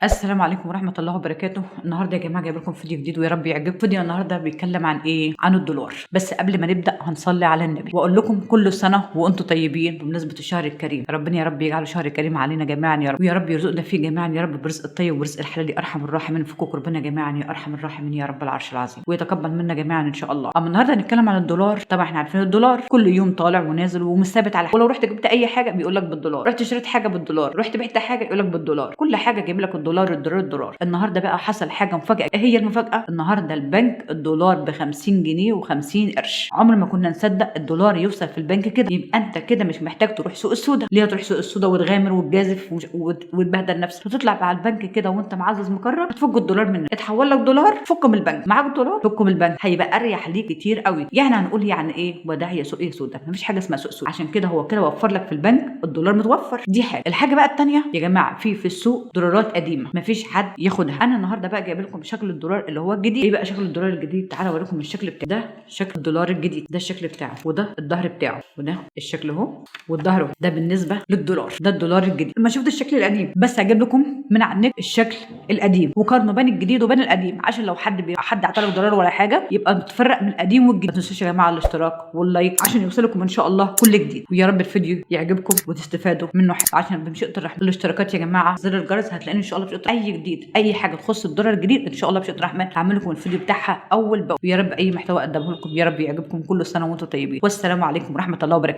السلام عليكم ورحمة الله وبركاته. النهارده يا جماعة جايب لكم فيديو جديد ويا رب يعجبكم. فيديو النهارده بيتكلم عن ايه؟ عن الدولار. بس قبل ما نبدأ هنصلي على النبي واقول لكم كل سنة وانتم طيبين بمناسبة الشهر الكريم. ربنا يا رب يجعله شهر كريم علينا جميعا يا رب، ويا رب يرزقنا فيه جميعا يا رب برزق الطيب ورزق الحلال يا ارحم الراحمين. فكوك ربنا جميعا يا ارحم الراحمين يا رب العرش العظيم، ويتقبل منا جميعا ان شاء الله. اما النهارده هنتكلم عن الدولار. طبعا احنا عارفين الدولار كل يوم طالع ونازل ومش ثابت على حاجة. ولو رحت جبت اي حاجة بيقول لك بالدولار، رحت اشتريت حاجة بالدولار، رحت بعت حاجة يقول لك بالدولار، كل حاجة جايب لك الدولار الدولار الدولار. النهارده بقى حصل حاجه مفاجاه. ايه هي المفاجاه؟ النهارده البنك الدولار ب 50 جنيه و50 قرش. عمر ما كنا نصدق الدولار يوصل في البنك كده. يبقى انت كده مش محتاج تروح سوق السودا. ليه تروح سوق السودا وتغامر وتجازف وتبهدل نفسك وتطلع على البنك كده وانت معزز مكرر تفك الدولار منك؟ اتحول لك دولار فكه من البنك، معاك دولار فكه من البنك، هيبقى اريح ليك كتير قوي. يعني هنقول يعني ايه وداعيه سوق ايه سودا؟ مفيش حاجه اسمها سوق سودا. عشان كده هو كده وفر لك في البنك الدولار متوفر. دي حاجه. الحاجه بقى الثانيه يا جماعه، في السوق دولارات قديمه مفيش حد ياخدها. انا النهارده بقى جايب لكم شكل الدولار اللي هو الجديد. ايه بقى شكل الدولار الجديد؟ تعالوا اوريكم الشكل بتاعه. ده شكل الدولار الجديد، ده الشكل بتاعه، وده الظهر بتاعه، وده الشكل اهو، والظهر اهو. ده بالنسبه للدولار، ده الدولار الجديد. ما شفت الشكل القديم، بس هجيب لكم من على النت الشكل القديم وقارنوا بين الجديد وبين القديم، عشان لو حد اعطالك دولار ولا حاجه يبقى متفرق من القديم والجديد. ما تنسوش يا جماعه الاشتراك واللايك عشان يوصلكم ان شاء الله كل جديد، ويا رب الفيديو يعجبكم وتستفادوا منه. عشان بمشيئه الرحمن الاشتراكات يا جماعه، زر الجرس، هتلاقيني ان شاء الله بشيئه اي جديد، اي حاجه تخص الدولار الجديد ان شاء الله بشيء الرحمن هعمل لكم الفيديو بتاعها اول باول. ويا رب اي محتوى اقدمه لكم يا رب يعجبكم. كل سنه وانتم طيبين، والسلام عليكم ورحمه الله وبركاته.